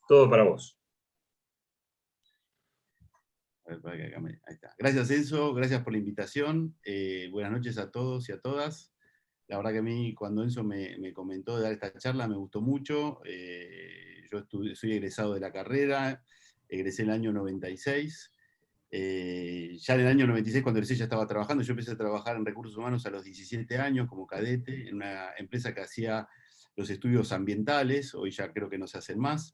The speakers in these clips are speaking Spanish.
Todo para vos. A ver, ahí está. Gracias, Enzo, gracias por la invitación. Buenas noches a todos y a todas. La verdad que a mí, cuando Enzo me comentó de dar esta charla, me gustó mucho. Yo soy egresado de la carrera, egresé en el año 96. Ya en el año 96, cuando egresé, ya estaba trabajando. Yo empecé a trabajar en recursos humanos a los 17 años como cadete, en una empresa que hacía los estudios ambientales. Hoy ya creo que no se hacen más.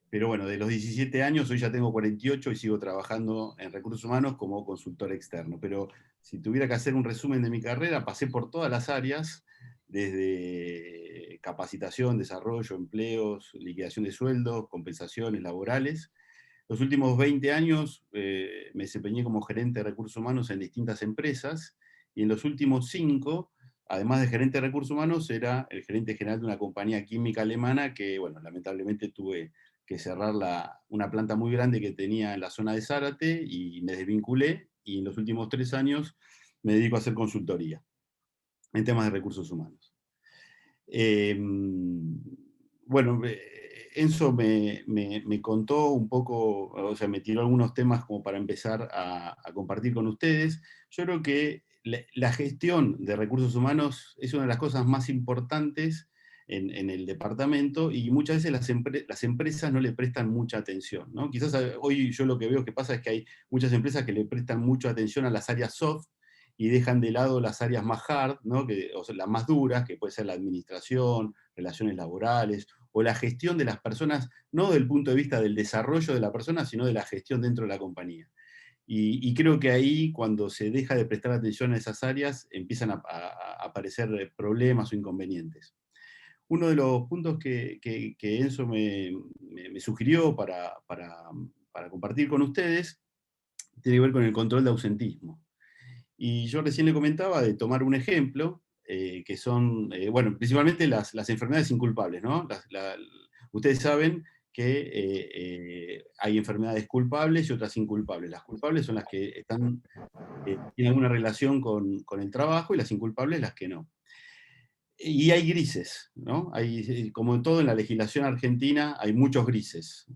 Pero bueno, de los 17 años, hoy ya tengo 48 y sigo trabajando en recursos humanos como consultor externo. Pero si tuviera que hacer un resumen de mi carrera, pasé por todas las áreas, desde capacitación, desarrollo, empleos, liquidación de sueldos, compensaciones laborales. Los últimos 20 años me desempeñé como gerente de recursos humanos en distintas empresas, y en los últimos 5, además de gerente de recursos humanos, era el gerente general de una compañía química alemana que, bueno, lamentablemente tuve que cerrar una planta muy grande que tenía en la zona de Zárate y me desvinculé, y en los últimos 3 años me dedico a hacer consultoría en temas de recursos humanos. Bueno, Enzo me contó un poco, o sea, me tiró algunos temas como para empezar a compartir con ustedes. Yo creo que la gestión de recursos humanos es una de las cosas más importantes en el departamento, y muchas veces las empresas no le prestan mucha atención, ¿no? Quizás hoy yo lo que veo que pasa es que hay muchas empresas que le prestan mucha atención a las áreas soft y dejan de lado las áreas más hard, ¿no? O sea, las más duras, que puede ser la administración, relaciones laborales, o la gestión de las personas, no desde el punto de vista del desarrollo de la persona, sino de la gestión dentro de la compañía. Y creo que ahí, cuando se deja de prestar atención a esas áreas, empiezan a aparecer problemas o inconvenientes. Uno de los puntos que Enzo me sugirió para compartir con ustedes tiene que ver con el control de ausentismo. Y yo recién le comentaba de tomar un ejemplo, que son, bueno, principalmente las enfermedades inculpables, ¿no? Ustedes saben que hay enfermedades culpables y otras inculpables. Las culpables son las que tienen alguna relación con el trabajo, y las inculpables las que no. Y hay grises, ¿no? Como en todo en la legislación argentina, hay muchos grises.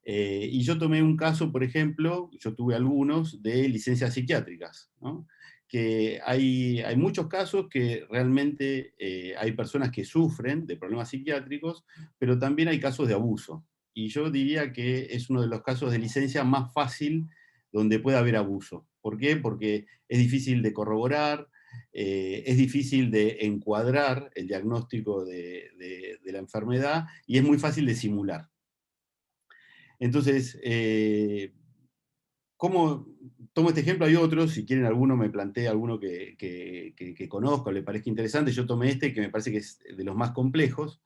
Y yo tomé un caso, por ejemplo, yo tuve algunos de licencias psiquiátricas, ¿no? Que hay muchos casos que realmente hay personas que sufren de problemas psiquiátricos, pero también hay casos de abuso. Y yo diría que es uno de los casos de licencia más fácil donde puede haber abuso. ¿Por qué? Porque es difícil de corroborar, es difícil de encuadrar el diagnóstico de la enfermedad, y es muy fácil de simular. Entonces, ¿cómo tomo este ejemplo? Hay otros, si quieren alguno me plantea alguno que conozco, le parezca interesante. Yo tomé este, que me parece que es de los más complejos.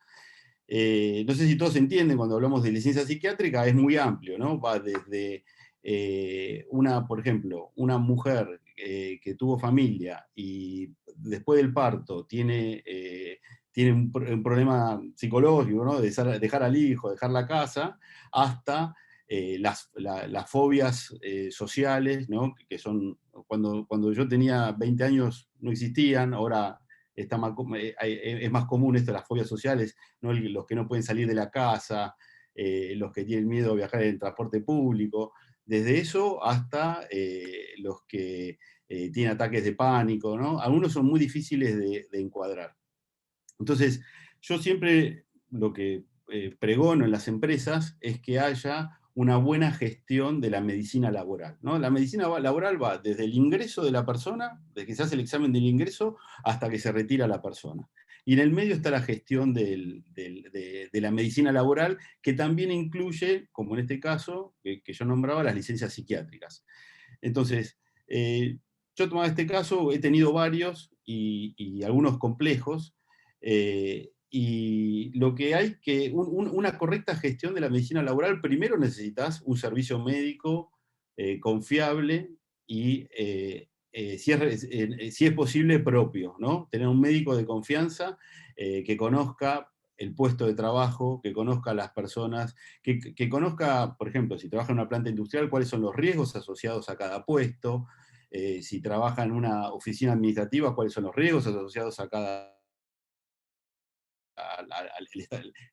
No sé si todos entienden, cuando hablamos de licencia psiquiátrica es muy amplio, ¿no? Va desde por ejemplo, una mujer que tuvo familia y después del parto tiene un problema psicológico, ¿no? De dejar al hijo, dejar la casa, hasta las fobias sociales, ¿no? Que son, cuando yo tenía 20 años no existían, ahora es más común esto, las fobias sociales, ¿no? Los que no pueden salir de la casa, los que tienen miedo a viajar en transporte público, desde eso hasta los que tienen ataques de pánico, ¿no? Algunos son muy difíciles de encuadrar. Entonces, yo siempre lo que pregono en las empresas es que haya una buena gestión de la medicina laboral, ¿no? La medicina laboral va desde el ingreso de la persona, desde que se hace el examen del ingreso, hasta que se retira la persona. Y en el medio está la gestión de la medicina laboral, que también incluye, como en este caso, que yo nombraba, las licencias psiquiátricas. Entonces, yo tomaba este caso, he tenido varios y algunos complejos, y lo que hay que, una correcta gestión de la medicina laboral, primero necesitas un servicio médico confiable y, si es posible, propio, ¿no? Tener un médico de confianza que conozca el puesto de trabajo, que conozca a las personas, que conozca, por ejemplo, si trabaja en una planta industrial, cuáles son los riesgos asociados a cada puesto, si trabaja en una oficina administrativa, cuáles son los riesgos asociados a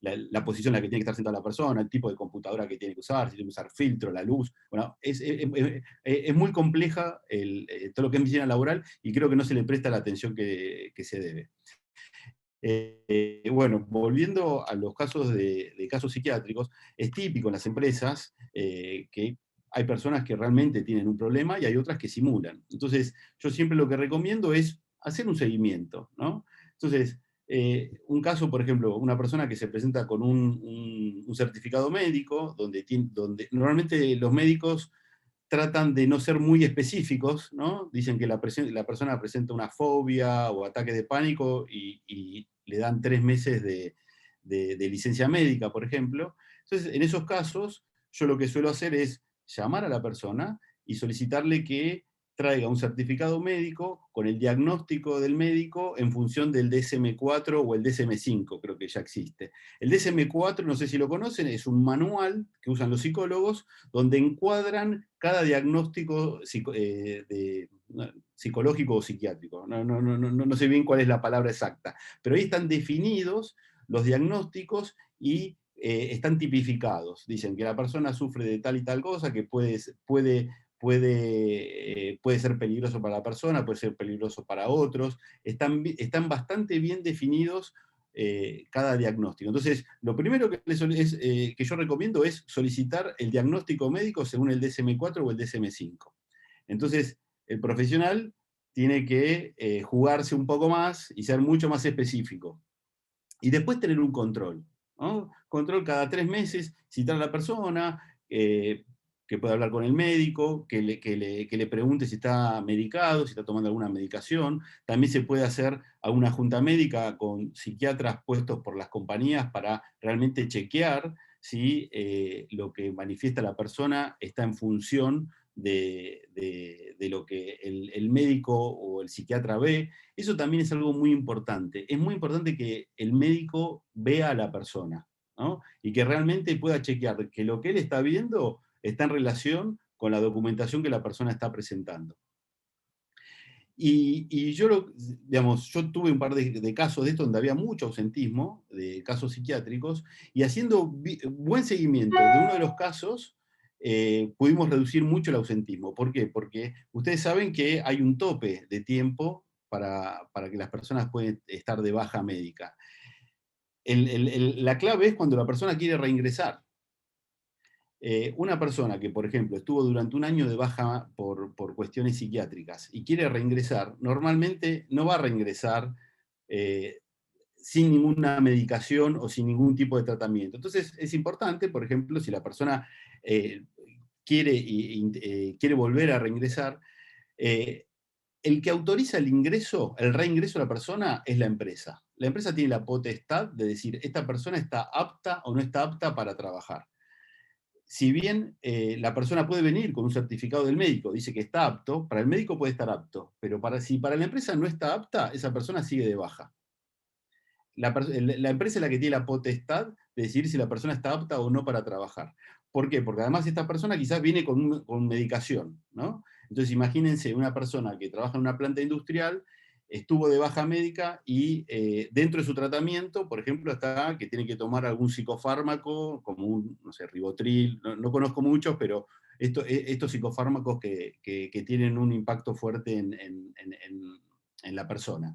la posición en la que tiene que estar sentada la persona, el tipo de computadora que tiene que usar, si tiene que usar filtro, la luz. Bueno, es muy compleja todo lo que es medicina laboral y creo que no se le presta la atención que se debe. Bueno, volviendo a los casos de casos psiquiátricos, es típico en las empresas que hay personas que realmente tienen un problema y hay otras que simulan. Entonces, yo siempre lo que recomiendo es hacer un seguimiento, ¿no? Entonces, un caso, por ejemplo, una persona que se presenta con un certificado médico, donde normalmente los médicos tratan de no ser muy específicos, ¿no? Dicen que la persona presenta una fobia o ataque de pánico y le dan 3 meses de licencia médica, por ejemplo. Entonces, en esos casos, yo lo que suelo hacer es llamar a la persona y solicitarle que traiga un certificado médico con el diagnóstico del médico en función del DSM-4 o el DSM-5, creo que ya existe. El DSM-4, no sé si lo conocen, es un manual que usan los psicólogos donde encuadran cada diagnóstico psicológico o psiquiátrico. No sé bien cuál es la palabra exacta, pero ahí están definidos los diagnósticos y están tipificados. Dicen que la persona sufre de tal y tal cosa, que puede ser peligroso para la persona, puede ser peligroso para otros. Están bastante bien definidos cada diagnóstico. Entonces, lo primero que yo recomiendo es solicitar el diagnóstico médico según el DSM-4 o el DSM-5. Entonces, el profesional tiene que jugarse un poco más y ser mucho más específico. Y después tener un control, ¿no? Control cada 3 meses, citar a la persona, que pueda hablar con el médico, que le pregunte si está medicado, si está tomando alguna medicación. También se puede hacer alguna junta médica con psiquiatras puestos por las compañías para realmente chequear si lo que manifiesta la persona está en función de lo que el médico o el psiquiatra ve. Eso también es algo muy importante. Es muy importante que el médico vea a la persona, ¿no? Y que realmente pueda chequear que lo que él está viendo está en relación con la documentación que la persona está presentando. Y yo tuve un par de casos de esto donde había mucho ausentismo, de casos psiquiátricos, y haciendo buen seguimiento de uno de los casos, pudimos reducir mucho el ausentismo. ¿Por qué? Porque ustedes saben que hay un tope de tiempo para que las personas puedan estar de baja médica. La clave es cuando la persona quiere reingresar. Una persona que, por ejemplo, estuvo durante un año de baja por cuestiones psiquiátricas y quiere reingresar, normalmente no va a reingresar eh, sin ninguna medicación o sin ningún tipo de tratamiento. Entonces es importante, por ejemplo, si la persona eh, quiere volver a reingresar, eh, el que autoriza el ingreso, el reingreso de la persona es la empresa. La empresa tiene la potestad de decir, esta persona está apta o no está apta para trabajar. Si bien la persona puede venir con un certificado del médico, dice que está apto, para el médico puede estar apto, pero si para la empresa no está apta, esa persona sigue de baja. La empresa es la que tiene la potestad de decidir si la persona está apta o no para trabajar. ¿Por qué? Porque además esta persona quizás viene con medicación, ¿no? Entonces imagínense una persona que trabaja en una planta industrial, estuvo de baja médica y dentro de su tratamiento, por ejemplo, está que tiene que tomar algún psicofármaco, como un, no sé, Rivotril, no conozco muchos, pero estos psicofármacos que tienen un impacto fuerte en la persona.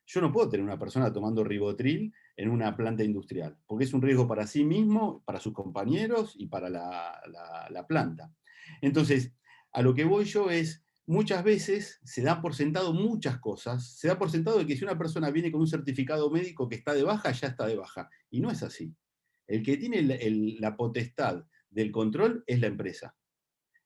Yo no puedo tener una persona tomando Rivotril en una planta industrial, porque es un riesgo para sí mismo, para sus compañeros y para la planta. Entonces, a lo que voy yo es, muchas veces se da por sentado muchas cosas, se da por sentado de que si una persona viene con un certificado médico que está de baja, ya está de baja, y no es así. El que tiene la potestad del control es la empresa.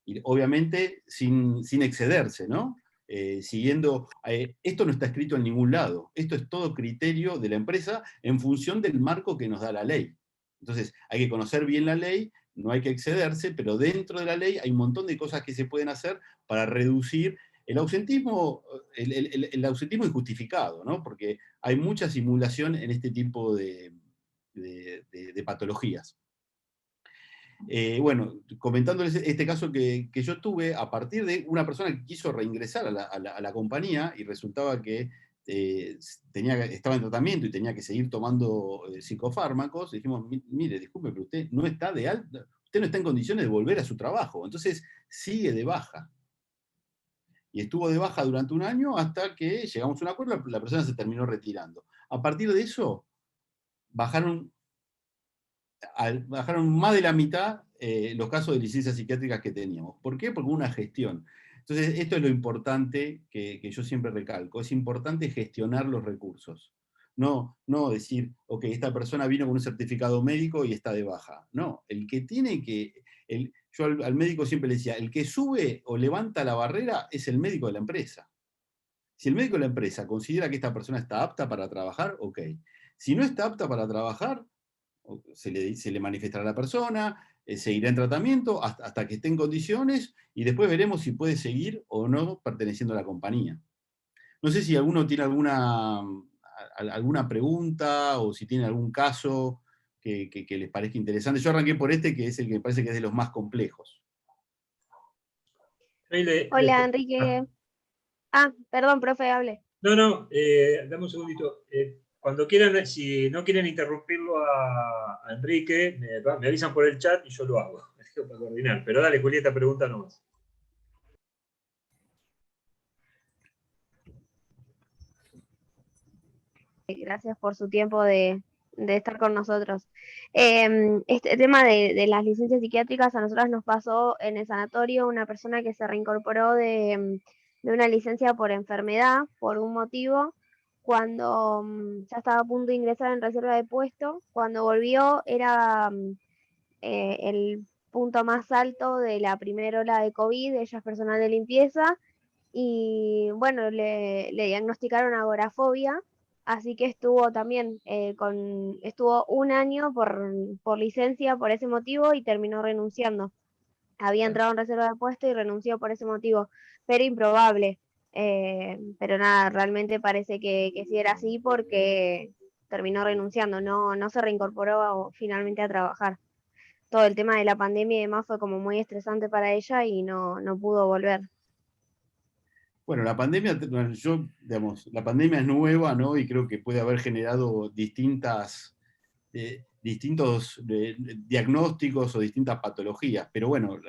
Y obviamente sin excederse, ¿no? Esto no está escrito en ningún lado, esto es todo criterio de la empresa en función del marco que nos da la ley. Entonces, hay que conocer bien la ley, no hay que excederse, pero dentro de la ley hay un montón de cosas que se pueden hacer para reducir el ausentismo. El ausentismo injustificado, ¿no? Porque hay mucha simulación en este tipo de patologías. Bueno, comentándoles este caso que yo tuve, a partir de una persona que quiso reingresar a la compañía y resultaba que estaba en tratamiento y tenía que seguir tomando psicofármacos, dijimos, mire, disculpe, pero usted no está de alta, usted no está en condiciones de volver a su trabajo, entonces sigue de baja. Y estuvo de baja durante un año hasta que llegamos a un acuerdo, la persona se terminó retirando. A partir de eso, bajaron más de la mitad los casos de licencias psiquiátricas que teníamos. ¿Por qué? Porque hubo una gestión. Entonces, esto es lo importante que yo siempre recalco. Es importante gestionar los recursos. No decir, ok, esta persona vino con un certificado médico y está de baja. No, el que tiene que... yo al médico siempre le decía, el que sube o levanta la barrera es el médico de la empresa. Si el médico de la empresa considera que esta persona está apta para trabajar, ok. Si no está apta para trabajar, se le manifestará a la persona, seguirá en tratamiento hasta que esté en condiciones y después veremos si puede seguir o no perteneciendo a la compañía. No sé si alguno tiene alguna pregunta o si tiene algún caso que les parezca interesante. Yo arranqué por este, que es el que me parece que es de los más complejos. Hola, Enrique. Ah, perdón, profe, hable. No, dame un segundito. Cuando quieran, si no quieren interrumpirlo a Enrique, me avisan por el chat y yo lo hago. Para coordinar. Pero dale, Julieta, pregunta nomás. Gracias por su tiempo de estar con nosotros. Este tema de las licencias psiquiátricas, a nosotros nos pasó en el sanatorio una persona que se reincorporó de una licencia por enfermedad, por un motivo, cuando ya estaba a punto de ingresar en reserva de puesto. Cuando volvió era el punto más alto de la primera ola de COVID, ella es personal de limpieza, y bueno, le diagnosticaron agorafobia, así que estuvo también estuvo un año por licencia por ese motivo y terminó renunciando. Había entrado en reserva de puesto y renunció por ese motivo, pero improbable. Pero nada, realmente parece que sí era así porque terminó renunciando, no se reincorporó finalmente a trabajar. Todo el tema de la pandemia y demás fue como muy estresante para ella y no pudo volver. Bueno, la pandemia, digamos, la pandemia es nueva, ¿no? Y creo que puede haber generado distintos diagnósticos o distintas patologías. Pero bueno,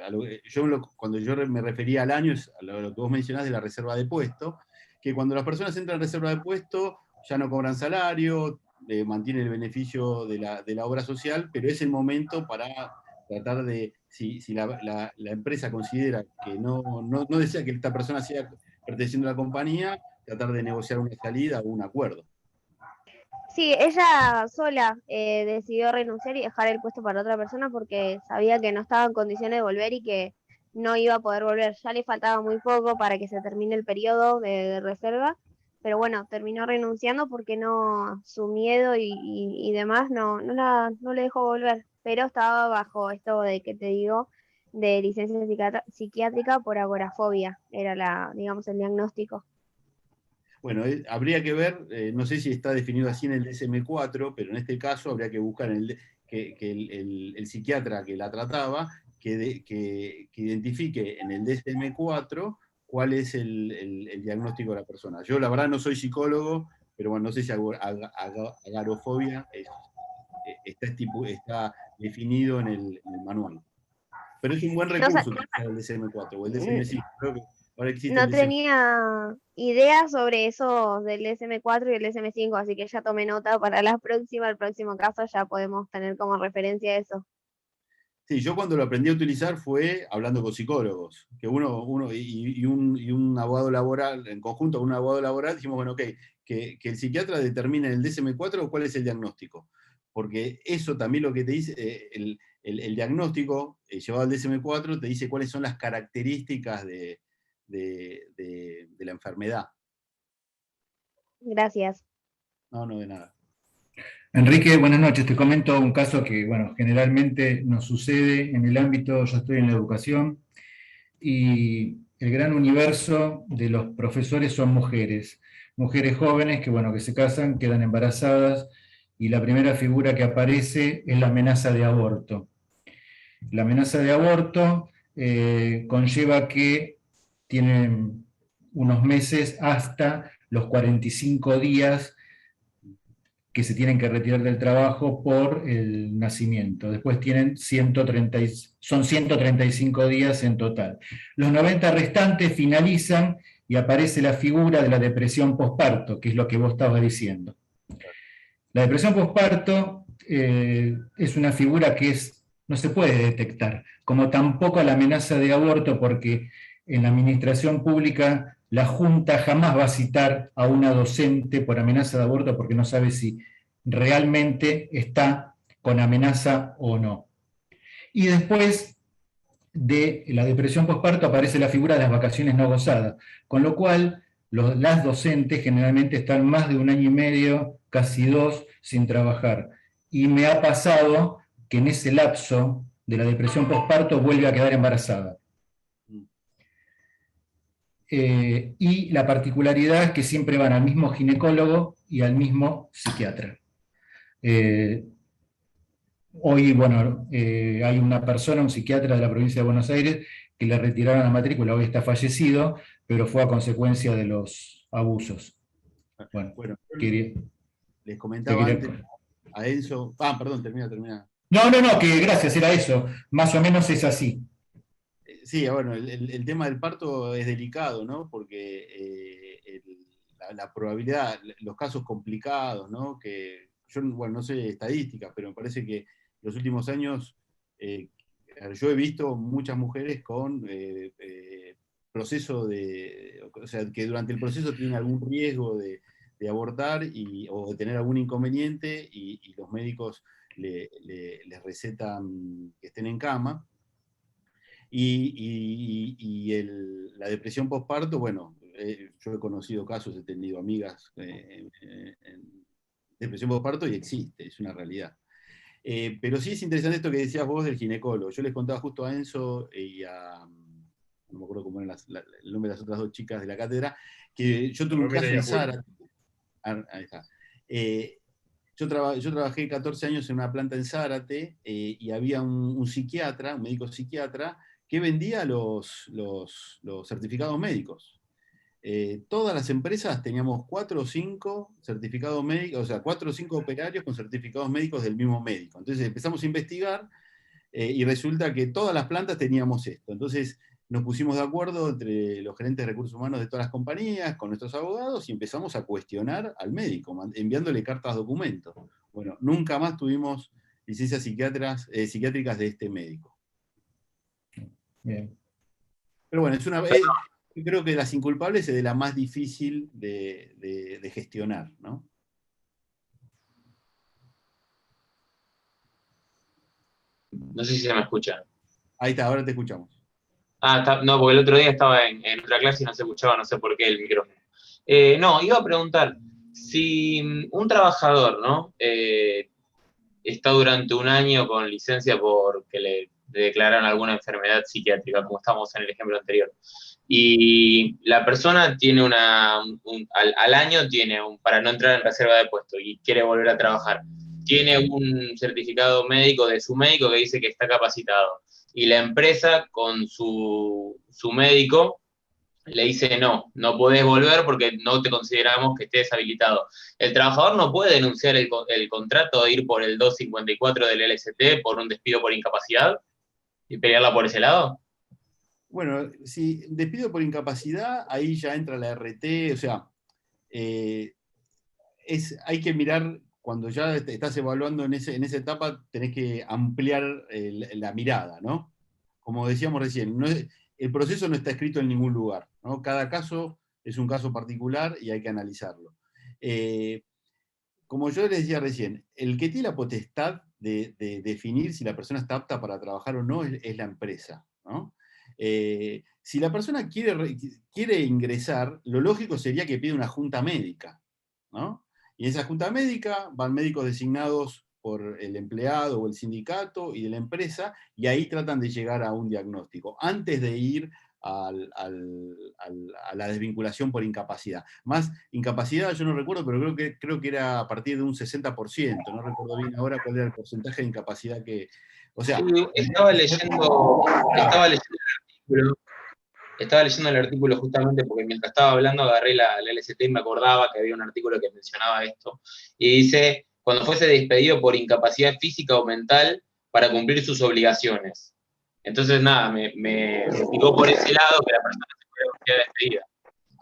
cuando yo me refería al año, es a lo que vos mencionás de la reserva de puesto, que cuando las personas entran en reserva de puesto, ya no cobran salario, mantienen el beneficio de la obra social, pero es el momento para tratar de, si la empresa considera que no desea que esta persona sea perteneciendo a la compañía, tratar de negociar una salida o un acuerdo. Sí, ella sola decidió renunciar y dejar el puesto para otra persona porque sabía que no estaba en condiciones de volver y que no iba a poder volver. Ya le faltaba muy poco para que se termine el periodo de reserva, pero bueno, terminó renunciando porque su miedo y demás no le dejó volver. Pero estaba bajo esto de que te digo, de licencia psiquiátrica por agorafobia, era digamos, el diagnóstico. Bueno, habría que ver, no sé si está definido así en el DSM-4, pero en este caso habría que buscar que el psiquiatra que la trataba, que identifique en el DSM-4 cuál es el diagnóstico de la persona. Yo la verdad no soy psicólogo, pero bueno, no sé si agorafobia está definido en el manual. Pero es un buen recurso el DSM-4 o el DSM-5. Creo que ahora existe no el DSM-5. tenía idea sobre eso del DSM-4 y el DSM-5, así que ya tomé nota para el próximo caso ya podemos tener como referencia eso. Sí, yo cuando lo aprendí a utilizar fue hablando con psicólogos, que un abogado laboral, en conjunto con un abogado laboral, dijimos, bueno, ok, que el psiquiatra determine en el DSM-4 cuál es el diagnóstico. Porque eso también lo que te dice, el diagnóstico llevado al DSM-4 te dice cuáles son las características de la enfermedad. Gracias. No, de nada. Enrique, buenas noches. Te comento un caso que, bueno, generalmente nos sucede en el ámbito, yo estoy en la educación, y el gran universo de los profesores son mujeres jóvenes que, bueno, que se casan, quedan embarazadas, y la primera figura que aparece es la amenaza de aborto. La amenaza de aborto conlleva que tienen unos meses hasta los 45 días que se tienen que retirar del trabajo por el nacimiento. Después tienen son 135 días en total. Los 90 restantes finalizan y aparece la figura de la depresión posparto, que es lo que vos estabas diciendo. La depresión posparto es una figura que no se puede detectar, como tampoco la amenaza de aborto, porque en la administración pública la Junta jamás va a citar a una docente por amenaza de aborto porque no sabe si realmente está con amenaza o no. Y después de la depresión posparto aparece la figura de las vacaciones no gozadas, con lo cual las docentes generalmente están más de 1 año y medio, casi 2, sin trabajar. Y me ha pasado que en ese lapso de la depresión posparto vuelve a quedar embarazada. Y la particularidad es que siempre van al mismo ginecólogo y al mismo psiquiatra. Hoy, bueno, hay una persona, un psiquiatra de la provincia de Buenos Aires, que le retiraron la matrícula, hoy está fallecido, pero fue a consecuencia de los abusos. Bueno, les comentaba antes a Enzo... perdón, termina. No, que gracias, era eso. Más o menos es así. Sí, bueno, el tema del parto es delicado, ¿no? Porque la probabilidad, los casos complicados, ¿no? Que yo, bueno, no sé estadísticas, pero me parece que los últimos años yo he visto muchas mujeres con proceso o sea, que durante el proceso tienen algún riesgo de abortar o de tener algún inconveniente y los médicos les recetan que estén en cama. La depresión postparto, bueno, yo he conocido casos, he tenido amigas en depresión postparto y existe, es una realidad. Pero sí es interesante esto que decías vos del ginecólogo. Yo les contaba justo a Enzo y a, no me acuerdo cómo era el nombre de las otras 2 chicas de la cátedra, que yo tuve un caso en Zárate. Ahí está. Yo trabajé 14 años en una planta en Zárate y había un psiquiatra, un médico psiquiatra, que vendía los certificados médicos. Todas las empresas teníamos 4 o 5 certificados médicos, o sea, 4 o 5 operarios con certificados médicos del mismo médico. Entonces empezamos a investigar y resulta que todas las plantas teníamos esto. Entonces nos pusimos de acuerdo entre los gerentes de recursos humanos de todas las compañías, con nuestros abogados, y empezamos a cuestionar al médico, enviándole cartas documento. Bueno, nunca más tuvimos licencias psiquiátricas de este médico. Bien. Pero bueno, yo creo que de las inculpables es de la más difícil de gestionar, ¿no? No sé si se me escucha. Ahí está, ahora te escuchamos. No, porque el otro día estaba en otra clase y no se escuchaba, no sé por qué el micrófono. No, iba a preguntar, si un trabajador, ¿no? Está durante 1 año con licencia porque le declararon alguna enfermedad psiquiátrica, como estábamos en el ejemplo anterior, y la persona tiene al año tiene para no entrar en reserva de puesto y quiere volver a trabajar, tiene un certificado médico de su médico que dice que está capacitado, y la empresa con su médico le dice no podés volver porque no te consideramos que estés habilitado. ¿El trabajador no puede denunciar el contrato e ir por el 254 del LST por un despido por incapacidad y pelearla por ese lado? Bueno, si despido por incapacidad, ahí ya entra la RT, o sea, hay que mirar, cuando ya estás evaluando en esa etapa, tenés que ampliar la mirada, ¿no? Como decíamos recién, el proceso no está escrito en ningún lugar, ¿no? Cada caso es un caso particular y hay que analizarlo. Como yo les decía recién, el que tiene la potestad de definir si la persona está apta para trabajar o no es la empresa, ¿no? Si la persona quiere ingresar, lo lógico sería que pida una junta médica, ¿no? Y en esa junta médica van médicos designados por el empleado o el sindicato y de la empresa, y ahí tratan de llegar a un diagnóstico, antes de ir a la desvinculación por incapacidad. Más incapacidad, yo no recuerdo, pero creo que era a partir de un 60%, no recuerdo bien ahora cuál era el porcentaje de incapacidad que... O sea, estaba leyendo el artículo. estaba leyendo el artículo justamente porque mientras estaba hablando agarré la LST y me acordaba que había un artículo que mencionaba esto, y dice, cuando fuese despedido por incapacidad física o mental para cumplir sus obligaciones. Entonces, nada, me picó por ese lado que la persona se puede quedar despedida.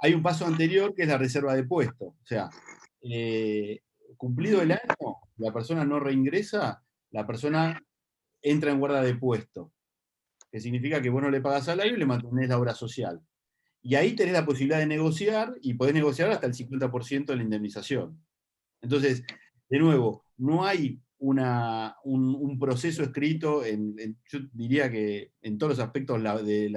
Hay un paso anterior que es la reserva de puesto. O sea, cumplido el año, la persona no reingresa, la persona entra en guarda de puesto, que significa que vos no le pagas salario y le mantenés la obra social. Y ahí tenés la posibilidad de negociar, y podés negociar hasta el 50% de la indemnización. Entonces, de nuevo, no hay un proceso escrito, yo diría que en todos los aspectos del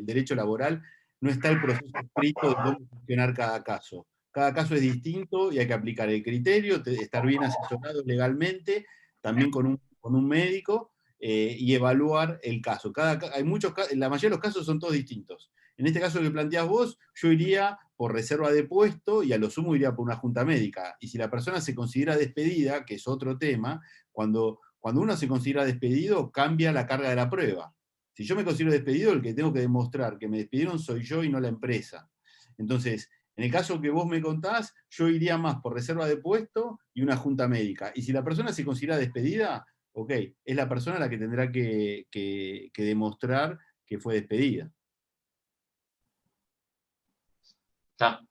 derecho laboral, no está el proceso escrito de cómo funcionar cada caso. Cada caso es distinto y hay que aplicar el criterio, estar bien asesorado legalmente, también con un médico, y evaluar el caso. Hay muchos, la mayoría de los casos son todos distintos. En este caso que planteás vos, yo iría por reserva de puesto y a lo sumo iría por una junta médica. Y si la persona se considera despedida, que es otro tema, cuando uno se considera despedido, cambia la carga de la prueba. Si yo me considero despedido, el que tengo que demostrar que me despidieron soy yo y no la empresa. Entonces, en el caso que vos me contás, yo iría más por reserva de puesto y una junta médica. Y si la persona se considera despedida, ok, es la persona la que tendrá que demostrar que fue despedida.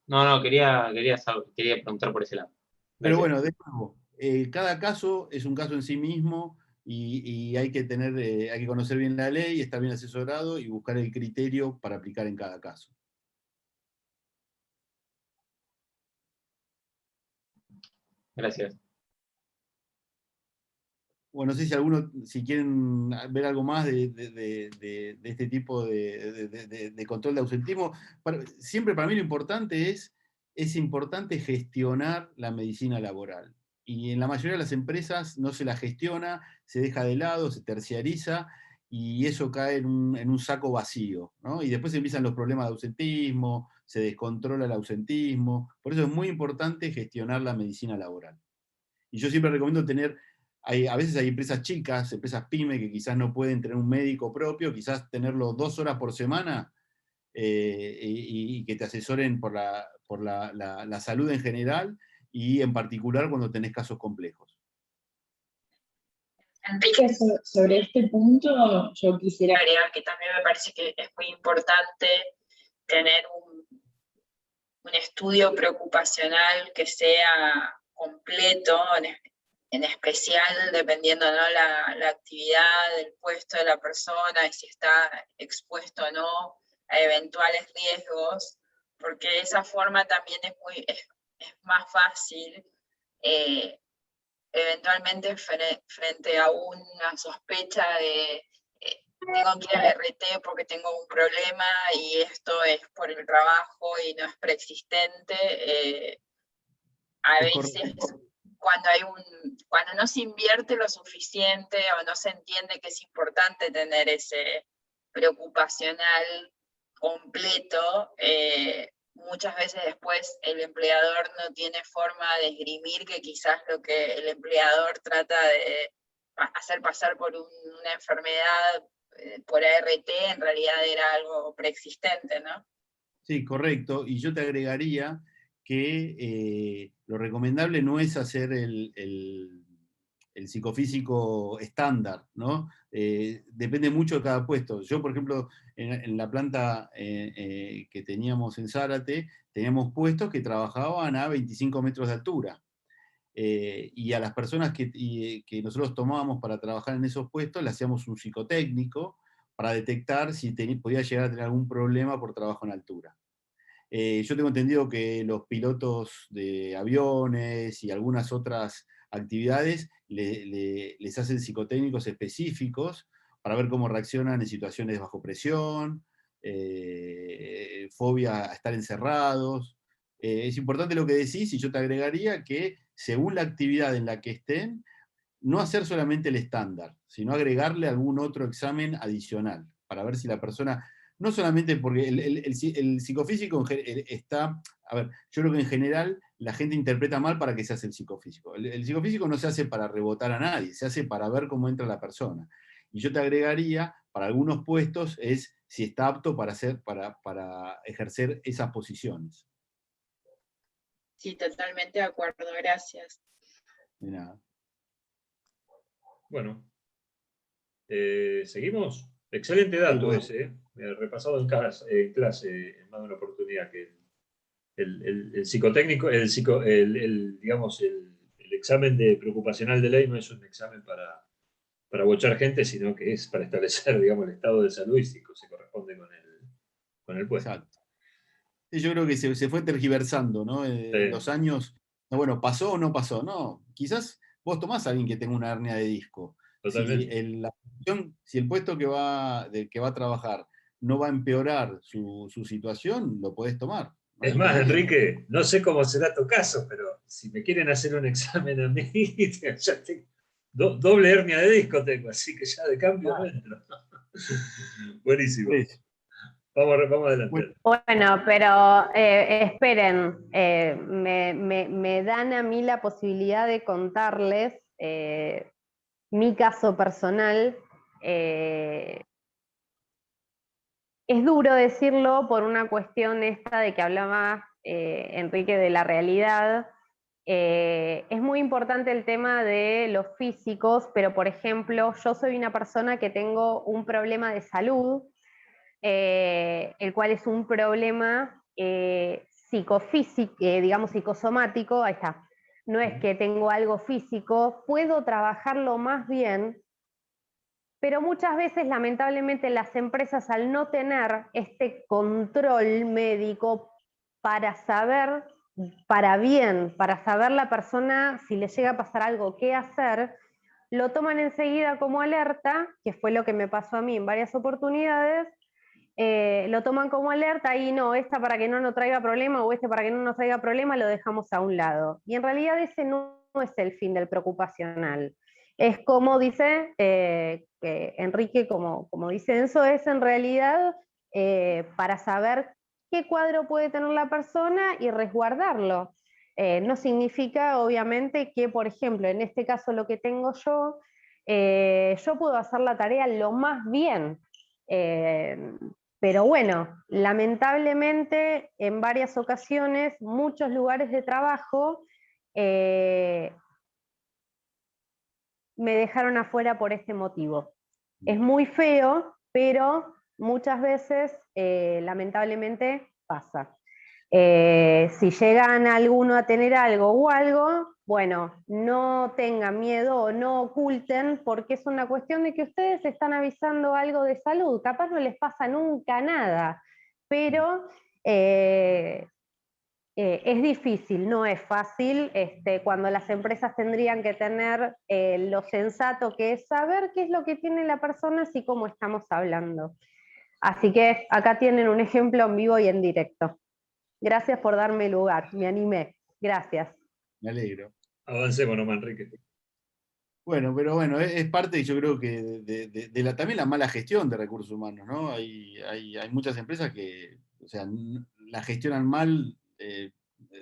No, quería preguntar por ese lado. Pero Gracias. bueno, de nuevo, cada caso es un caso en sí mismo y hay que hay que conocer bien la ley, estar bien asesorado y buscar el criterio para aplicar en cada caso. Gracias. Bueno, no sé si quieren ver algo más de este tipo de control de ausentismo. Siempre para mí lo importante es importante gestionar la medicina laboral. Y en la mayoría de las empresas no se la gestiona, se deja de lado, se terciariza, y eso cae en un saco vacío, ¿no? Y después empiezan los problemas de ausentismo, se descontrola el ausentismo. Por eso es muy importante gestionar la medicina laboral. Y yo siempre recomiendo a veces hay empresas chicas, empresas pyme, que quizás no pueden tener un médico propio, quizás tenerlo 2 horas por semana, y que te asesoren por la salud en general y en particular cuando tenés casos complejos. Enrique, sobre este punto, yo quisiera agregar que también me parece que es muy importante tener un estudio preocupacional que sea completo, en especial dependiendo, ¿no?, la actividad, el puesto de la persona y si está expuesto o no a eventuales riesgos, porque de esa forma también es más fácil eventualmente frente a una sospecha de tengo que ir al RT porque tengo un problema y esto es por el trabajo y no es preexistente, a veces cuando no se invierte lo suficiente o no se entiende que es importante tener ese preocupacional completo, muchas veces después el empleador no tiene forma de esgrimir que quizás lo que el empleador trata de hacer pasar por una enfermedad por ART en realidad era algo preexistente, ¿no? Sí, correcto. Y yo te agregaría que lo recomendable no es hacer el psicofísico estándar, ¿no? Depende mucho de cada puesto. Yo, por ejemplo, en la planta que teníamos en Zárate, teníamos puestos que trabajaban a 25 metros de altura. Y a las personas que nosotros tomábamos para trabajar en esos puestos, le hacíamos un psicotécnico para detectar si podía llegar a tener algún problema por trabajo en altura. Yo tengo entendido que los pilotos de aviones y algunas otras actividades les hacen psicotécnicos específicos para ver cómo reaccionan en situaciones bajo presión, fobia a estar encerrados. Es importante lo que decís, y yo te agregaría que según la actividad en la que estén, no hacer solamente el estándar, sino agregarle algún otro examen adicional, para ver si la persona, no solamente porque el psicofísico está, a ver, yo creo que en general la gente interpreta mal para qué se hace el psicofísico. El psicofísico no se hace para rebotar a nadie, se hace para ver cómo entra la persona. Y yo te agregaría, para algunos puestos, es si está apto para ejercer esas posiciones. Sí, totalmente de acuerdo, gracias. De nada. Bueno, ¿seguimos? Excelente dato bueno. ese, repasado en clase en más de una oportunidad, que el psicotécnico, digamos, el examen preocupacional de ley no es un examen para bochar gente, sino que es para establecer, digamos, el estado de salud y si se corresponde con el puesto. Exacto. Y yo creo que se fue tergiversando, ¿no? Los años, bueno, ¿pasó o no pasó? No, quizás vos tomás a alguien que tenga una hernia de disco. Totalmente. Si el puesto que va a trabajar no va a empeorar su situación, lo podés tomar. No Es hay más, problema. Enrique, no sé cómo será tu caso, pero si me quieren hacer un examen a mí, ya tengo doble hernia de disco tengo, así que ya de cambio no entro. Buenísimo. Por eso. Vamos adelante. Bueno. Bueno, pero esperen, me dan a mí la posibilidad de contarles mi caso personal. Es duro decirlo por una cuestión esta de que hablaba Enrique de la realidad. Es muy importante el tema de los físicos, pero por ejemplo, yo soy una persona que tengo un problema de salud, el cual es un problema psicofísico, digamos psicosomático, ahí está. No es que tengo algo físico, puedo trabajarlo más bien, pero muchas veces lamentablemente las empresas al no tener este control médico para saber, para saber la persona si le llega a pasar algo, qué hacer, lo toman enseguida como alerta, que fue lo que me pasó a mí en varias oportunidades, lo toman como alerta y no, esta para que no nos traiga problema o este para que no nos traiga problema lo dejamos a un lado. Y en realidad ese no es el fin del preocupacional. Es como dice Enrique, como dice Enzo, es en realidad para saber qué cuadro puede tener la persona y resguardarlo. No significa, obviamente, que, por ejemplo, en este caso lo que tengo yo puedo hacer la tarea lo más bien. Pero bueno, lamentablemente en varias ocasiones muchos lugares de trabajo me dejaron afuera por este motivo. Es muy feo, pero muchas veces lamentablemente pasa. Si llegan alguno a tener algo o algo, bueno, no tengan miedo o no oculten, porque es una cuestión de que ustedes están avisando algo de salud. Capaz no les pasa nunca nada, pero es difícil, no es fácil, cuando las empresas tendrían que tener lo sensato que es saber qué es lo que tiene la persona, así como estamos hablando. Así que acá tienen un ejemplo en vivo y en directo. Gracias por darme lugar, me animé. Gracias. Me alegro. Avancemos nomás, Enrique. Bueno, pero bueno, es parte, yo creo que de también la mala gestión de recursos humanos, ¿no? Hay muchas empresas que, o sea, la gestionan mal,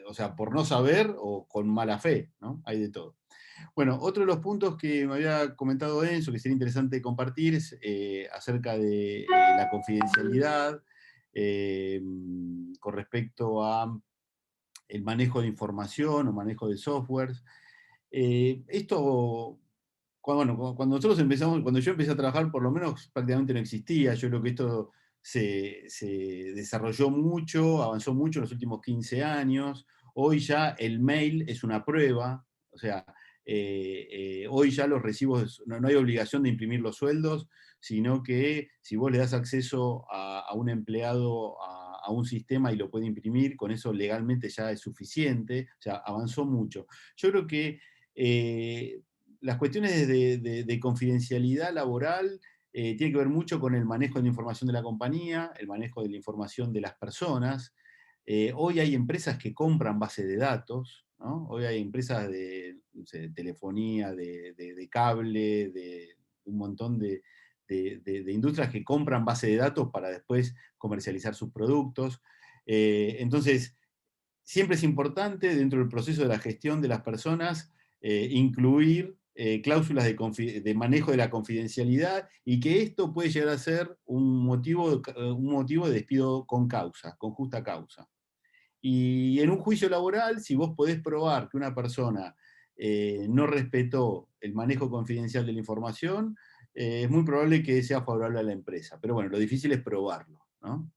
o sea, por no saber o con mala fe, ¿no? Hay de todo. Bueno, otro de los puntos que me había comentado Enzo, que sería interesante compartir, es acerca de la confidencialidad con respecto a el manejo de información o manejo de softwares. Esto, cuando nosotros empezamos, cuando yo empecé a trabajar, por lo menos prácticamente no existía. Yo creo que esto se desarrolló mucho, avanzó mucho en los últimos 15 años. Hoy ya el mail es una prueba, o sea, hoy ya los recibos, no hay obligación de imprimir los sueldos, sino que si vos le das acceso a un empleado a un sistema y lo puede imprimir, con eso legalmente ya es suficiente, o sea, avanzó mucho. Yo creo que las cuestiones de confidencialidad laboral tienen que ver mucho con el manejo de la información de la compañía, el manejo de la información de las personas. Hoy hay empresas que compran bases de datos, ¿no? Hoy hay empresas de, no sé, de telefonía, de cable, de un montón de industrias que compran bases de datos para después comercializar sus productos. Entonces, siempre es importante dentro del proceso de la gestión de las personas incluir cláusulas de manejo de la confidencialidad, y que esto puede llegar a ser un motivo de despido con causa, con justa causa. Y en un juicio laboral, si vos podés probar que una persona no respetó el manejo confidencial de la información, es muy probable que sea favorable a la empresa. Pero bueno, lo difícil es probarlo, ¿no?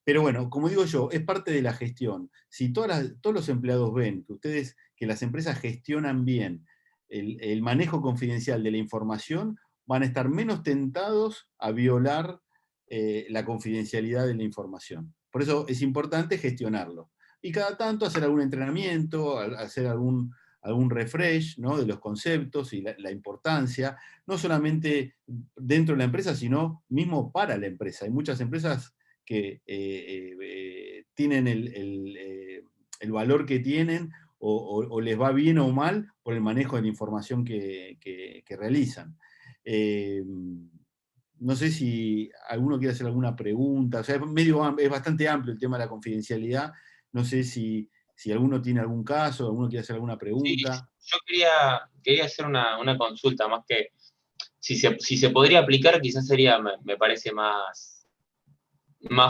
Pero bueno, como digo yo, es parte de la gestión. Si todos los empleados ven que las empresas gestionan bien el manejo confidencial de la información, van a estar menos tentados a violar la confidencialidad de la información. Por eso es importante gestionarlo. Y cada tanto hacer algún entrenamiento, hacer algún refresh, ¿no?, de los conceptos y la importancia, no solamente dentro de la empresa, sino mismo para la empresa. Hay muchas empresas que tienen el valor que tienen, o les va bien o mal por el manejo de la información que realizan. No sé si alguno quiere hacer alguna pregunta, o sea, es bastante amplio el tema de la confidencialidad. No sé si alguno tiene algún caso, alguno quiere hacer alguna pregunta. Sí, yo quería hacer una consulta, más que si se podría aplicar, quizás sería, me parece más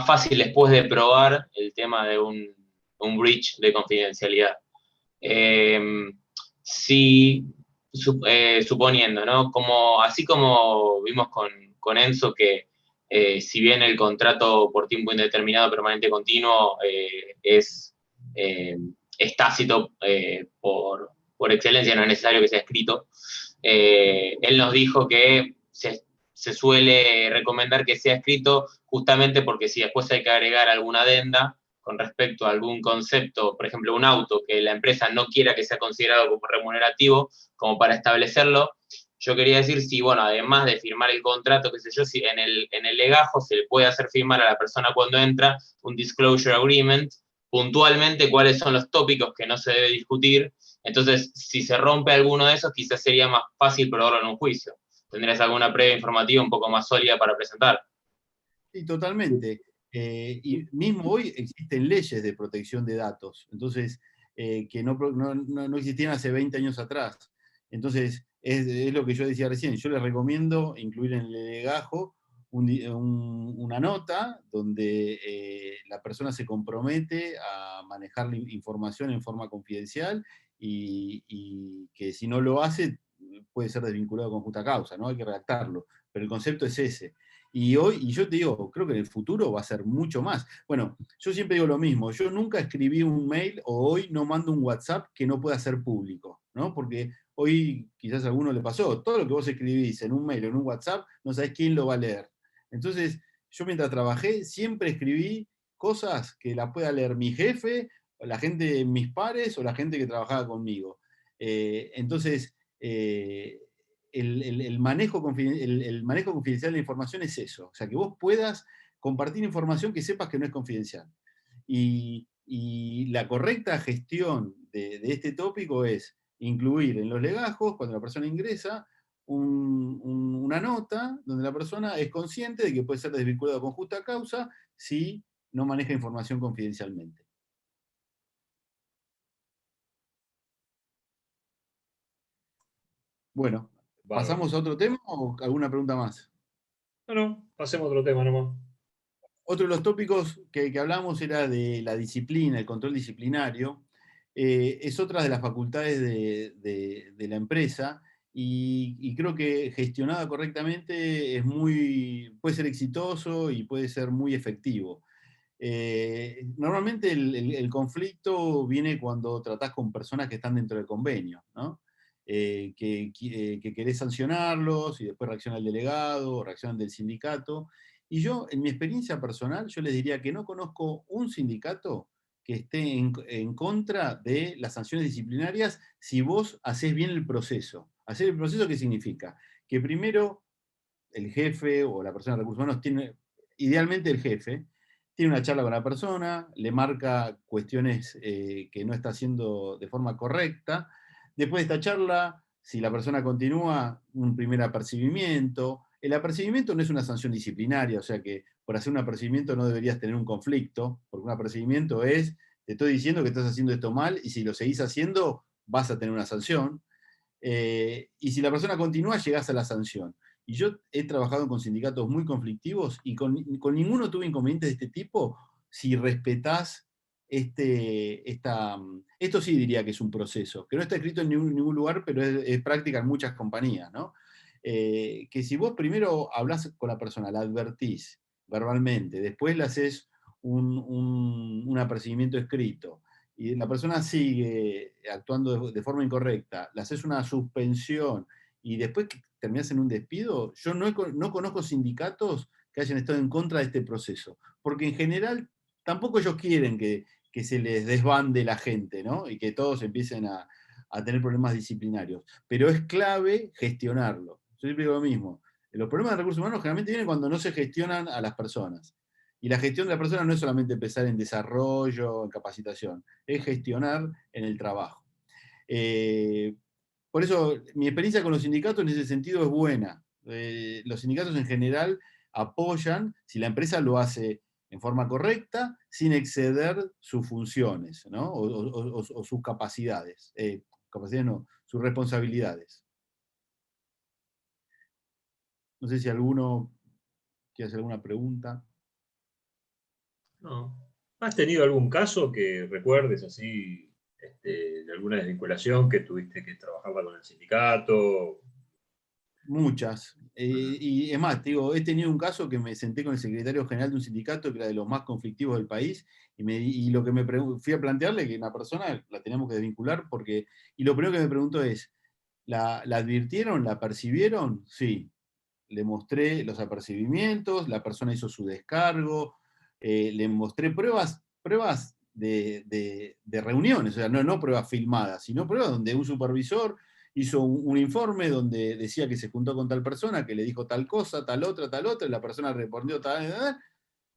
fácil después de probar el tema de un breach de confidencialidad. Suponiendo, ¿no? Así como vimos con Enzo, que si bien el contrato por tiempo indeterminado, permanente, continuo, es tácito por excelencia, no es necesario que sea escrito, él nos dijo que se suele recomendar que sea escrito, justamente porque si después hay que agregar alguna adenda con respecto a algún concepto, por ejemplo, un auto que la empresa no quiera que sea considerado como remunerativo, como para establecerlo, yo quería decir si, bueno, además de firmar el contrato, qué sé yo, si en el legajo se le puede hacer firmar a la persona cuando entra un disclosure agreement, puntualmente cuáles son los tópicos que no se debe discutir. Entonces, si se rompe alguno de esos, quizás sería más fácil probarlo en un juicio. ¿Tendrías alguna prueba informativa un poco más sólida para presentar? Sí, totalmente. Y mismo hoy existen leyes de protección de datos, entonces, que no existían hace 20 años atrás. Entonces, es lo que yo decía recién. Yo les recomiendo incluir en el legajo una nota donde la persona se compromete a manejar la información en forma confidencial, y que si no lo hace puede ser desvinculado con justa causa, ¿no? Hay que redactarlo. Pero el concepto es ese. Y yo te digo, creo que en el futuro va a ser mucho más. Bueno, yo siempre digo lo mismo, yo nunca escribí un mail, o hoy no mando un WhatsApp que no pueda ser público, ¿no? Porque hoy quizás a alguno le pasó, todo lo que vos escribís en un mail o en un WhatsApp, no sabés quién lo va a leer. Entonces, yo mientras trabajé, siempre escribí cosas que las pueda leer mi jefe, o la gente, mis pares, o la gente que trabajaba conmigo. Entonces, el manejo confidencial de la información es eso, o sea, que vos puedas compartir información que sepas que no es confidencial. Y la correcta gestión de este tópico es incluir en los legajos, cuando la persona ingresa, una nota donde la persona es consciente de que puede ser desvinculado con justa causa si no maneja información confidencialmente. Bueno, ¿pasamos a otro tema o alguna pregunta más? No, pasemos a otro tema nomás. Otro de los tópicos que hablamos era de la disciplina, el control disciplinario. Es otra de las facultades de la empresa, y creo que gestionada correctamente puede ser exitoso y puede ser muy efectivo. Normalmente el conflicto viene cuando tratás con personas que están dentro del convenio, ¿no? Que querés sancionarlos, y después reacciona el delegado, reacciona el del sindicato. Y yo, en mi experiencia personal, yo les diría que no conozco un sindicato que esté en contra de las sanciones disciplinarias si vos hacés bien el proceso. ¿Hacer el proceso qué significa? Que primero el jefe o la persona de recursos humanos idealmente el jefe, tiene una charla con la persona, le marca cuestiones que no está haciendo de forma correcta. Después de esta charla, si la persona continúa, un primer apercibimiento. El apercibimiento no es una sanción disciplinaria, o sea que por hacer un apercibimiento no deberías tener un conflicto, porque un apercibimiento es, te estoy diciendo que estás haciendo esto mal, y si lo seguís haciendo, vas a tener una sanción. Y si la persona continúa, llegás a la sanción. Y yo he trabajado con sindicatos muy conflictivos y con ninguno tuve inconvenientes de este tipo si respetás esto sí diría que es un proceso, que no está escrito en ningún lugar, pero es práctica en muchas compañías, ¿no? Que si vos primero hablás con la persona, la advertís verbalmente, después le haces un apercibimiento escrito, y la persona sigue actuando de forma incorrecta, le haces una suspensión y después que terminás en un despido, yo no conozco sindicatos que hayan estado en contra de este proceso, porque en general tampoco ellos quieren que se les desbande la gente, ¿no? Y que todos empiecen a tener problemas disciplinarios. Pero es clave gestionarlo. Yo siempre digo lo mismo. Los problemas de recursos humanos generalmente vienen cuando no se gestionan a las personas. Y la gestión de la persona no es solamente empezar en desarrollo, en capacitación, es gestionar en el trabajo. Por eso mi experiencia con los sindicatos en ese sentido es buena. Los sindicatos en general apoyan si la empresa lo hace en forma correcta, sin exceder sus funciones, ¿no? O sus capacidades. Capacidades no, sus responsabilidades. No sé si alguno quiere hacer alguna pregunta. No. ¿Has tenido algún caso que recuerdes así, de alguna desvinculación que tuviste que trabajarla con el sindicato? Muchas. Y es más, te digo, he tenido un caso que me senté con el secretario general de un sindicato que era de los más conflictivos del país, y lo que fui a plantearle que una persona la teníamos que desvincular, y lo primero que me preguntó es, ¿la advirtieron? ¿La percibieron? Sí. Le mostré los apercibimientos, la persona hizo su descargo, le mostré pruebas de reuniones, o sea, no pruebas filmadas, sino pruebas donde un supervisor hizo un informe donde decía que se juntó con tal persona, que le dijo tal cosa, tal otra, y la persona respondió tal.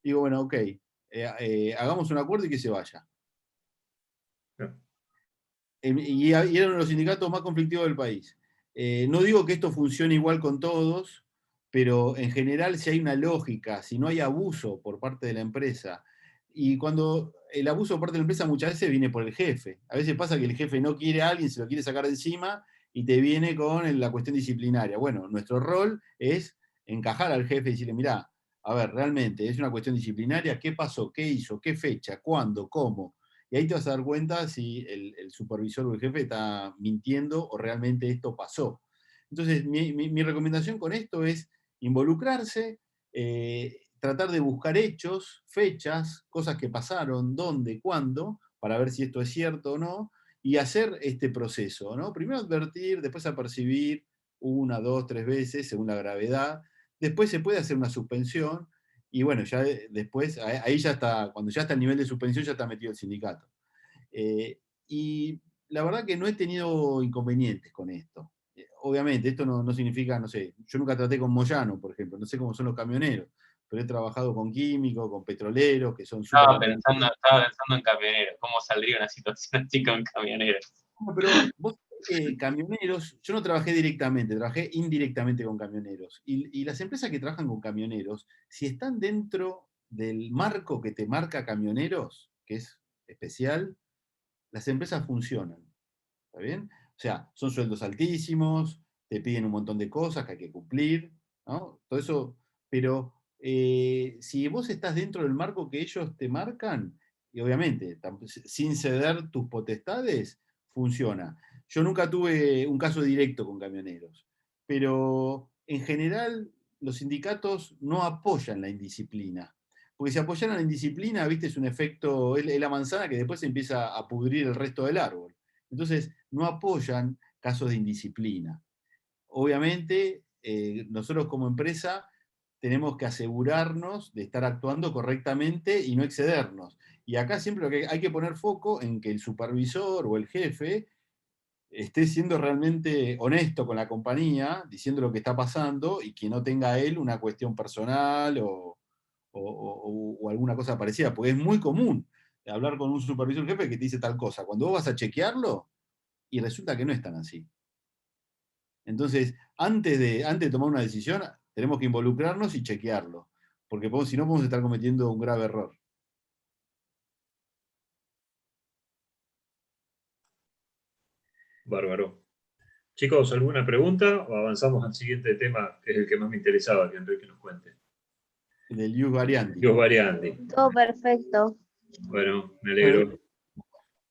Digo, bueno, ok, hagamos un acuerdo y que se vaya. Y era uno de los sindicatos más conflictivos del país. No digo que esto funcione igual con todos, pero en general si hay una lógica, si no hay abuso por parte de la empresa, y cuando el abuso por parte de la empresa muchas veces viene por el jefe. A veces pasa que el jefe no quiere a alguien, se lo quiere sacar de encima y te viene con la cuestión disciplinaria. Bueno, nuestro rol es encajar al jefe y decirle, mirá, a ver, realmente es una cuestión disciplinaria, ¿qué pasó? ¿Qué hizo? ¿Qué fecha? ¿Cuándo? ¿Cómo? Y ahí te vas a dar cuenta si el supervisor o el jefe está mintiendo o realmente esto pasó. Entonces, mi recomendación con esto es involucrarse, tratar de buscar hechos, fechas, cosas que pasaron, dónde, cuándo, para ver si esto es cierto o no, y hacer este proceso, ¿no? Primero advertir, después apercibir, 1, 2, 3 veces, según la gravedad. Después se puede hacer una suspensión, y bueno, ya después, ahí ya está, cuando ya está el nivel de suspensión, ya está metido el sindicato. Y la verdad que no he tenido inconvenientes con esto. Obviamente, esto no significa, no sé, yo nunca traté con Moyano, por ejemplo, no sé cómo son los camioneros, pero he trabajado con químicos, con petroleros, que son súper... Estaba pensando en camioneros, cómo saldría una situación así con camioneros. Pero vos sabés que camioneros, yo no trabajé directamente, trabajé indirectamente con camioneros. Y las empresas que trabajan con camioneros, si están dentro del marco que te marca camioneros, que es especial, las empresas funcionan. ¿Está bien? O sea, son sueldos altísimos, te piden un montón de cosas que hay que cumplir, ¿no? Todo eso, pero si vos estás dentro del marco que ellos te marcan, y obviamente, sin ceder tus potestades, funciona. Yo nunca tuve un caso directo con camioneros, pero en general los sindicatos no apoyan la indisciplina. Porque si apoyaran la indisciplina, viste, es un efecto, es la manzana que después empieza a pudrir el resto del árbol. Entonces, no apoyan casos de indisciplina. Obviamente, nosotros como empresa tenemos que asegurarnos de estar actuando correctamente y no excedernos. Y acá siempre lo que hay que poner foco en que el supervisor o el jefe esté siendo realmente honesto con la compañía, diciendo lo que está pasando y que no tenga él una cuestión personal o alguna cosa parecida, porque es muy común hablar con un supervisor jefe que te dice tal cosa. Cuando vos vas a chequearlo, y resulta que no es tan así. Entonces, antes de tomar una decisión, tenemos que involucrarnos y chequearlo, porque si no podemos estar cometiendo un grave error. Bárbaro. Chicos, ¿alguna pregunta o avanzamos al siguiente tema, que es el que más me interesaba que Enrique nos cuente? Del ius variandi. Ius variandi. Todo perfecto. Bueno, me Bueno, alegro.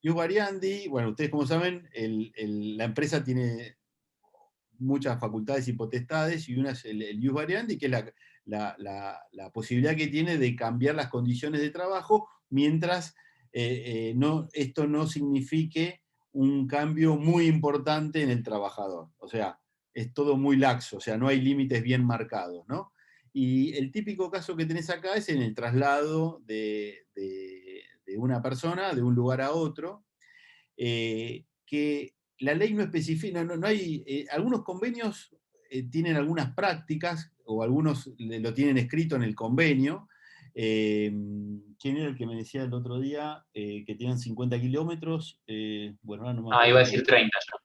ius variandi, bueno, ustedes como saben, la empresa tiene muchas facultades y potestades, y una es el ius variandi, que es la posibilidad que tiene de cambiar las condiciones de trabajo mientras esto no signifique un cambio muy importante en el trabajador. O sea, es todo muy laxo, o sea, no hay límites bien marcados, ¿no? Y el típico caso que tenés acá es en el traslado de una persona de un lugar a otro, que la ley no especifica, no hay, algunos convenios tienen algunas prácticas, o algunos lo tienen escrito en el convenio. ¿Quién era el que me decía el otro día que tenían 50 kilómetros? Bueno, ahora no me acuerdo. Iba a decir 30 yo.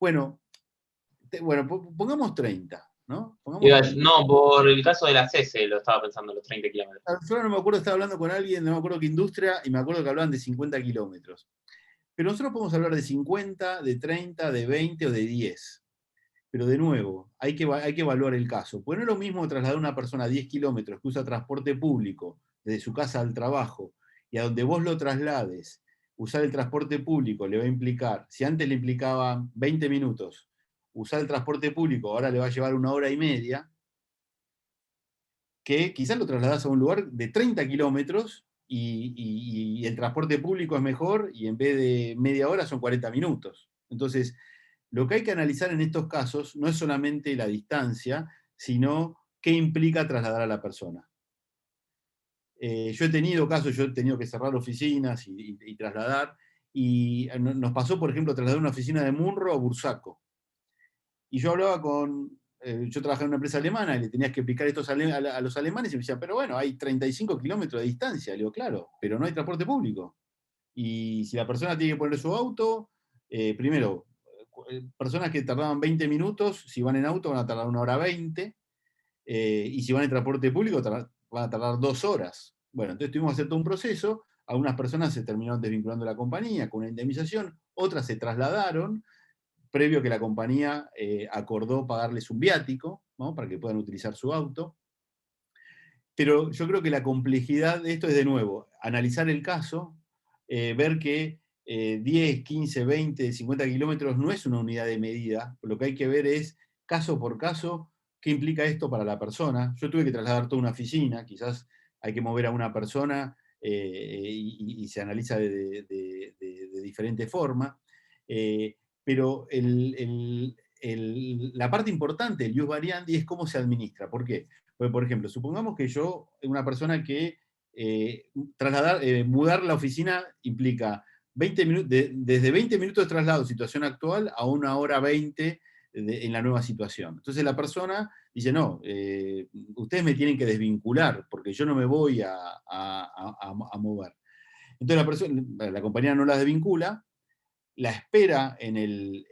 Bueno, pongamos 30, ¿no? Pongamos 30. No, por el caso de la CESE lo estaba pensando, los 30 kilómetros. Yo no me acuerdo, estaba hablando con alguien, no me acuerdo qué industria, y me acuerdo que hablaban de 50 kilómetros. Pero nosotros podemos hablar de 50, de 30, de 20 o de 10. Pero de nuevo, hay que evaluar el caso. Pues no es lo mismo trasladar a una persona a 10 kilómetros que usa transporte público desde su casa al trabajo, y a donde vos lo traslades, usar el transporte público le va a implicar, si antes le implicaba 20 minutos, usar el transporte público ahora le va a llevar 1 hora y media, que quizás lo trasladás a un lugar de 30 kilómetros y el transporte público es mejor, y en vez de media hora son 40 minutos. Entonces, lo que hay que analizar en estos casos no es solamente la distancia, sino qué implica trasladar a la persona. Yo he tenido casos, yo he tenido que cerrar oficinas y trasladar, y nos pasó, por ejemplo, trasladar una oficina de Munro a Bursaco. Y yo hablaba yo trabajaba en una empresa alemana y le tenías que explicar esto a los alemanes, y me decían, pero bueno, hay 35 kilómetros de distancia. Le digo, claro, pero no hay transporte público. Y si la persona tiene que poner su auto, primero, personas que tardaban 20 minutos, si van en auto van a tardar 1 hora 20, y si van en transporte público van a tardar 2 horas. Bueno, entonces tuvimos que hacer todo un proceso. Algunas personas se terminaron desvinculando de la compañía con una indemnización, otras se trasladaron, previo que la compañía acordó pagarles un viático, ¿no?, para que puedan utilizar su auto. Pero yo creo que la complejidad de esto es, de nuevo, analizar el caso, ver que 10, 15, 20, 50 kilómetros no es una unidad de medida. Lo que hay que ver es, caso por caso, qué implica esto para la persona. Yo tuve que trasladar toda una oficina, quizás hay que mover a una persona y se analiza de diferente forma. Pero la parte importante del ius variandi es cómo se administra. ¿Por qué? Porque, por ejemplo, supongamos que yo, una persona que mudar la oficina implica 20 minutos, desde 20 minutos de traslado, situación actual, a 1 hora 20 en la nueva situación. Entonces la persona dice, no, ustedes me tienen que desvincular, porque yo no me voy a mover. Entonces la compañía no la desvincula, la espera en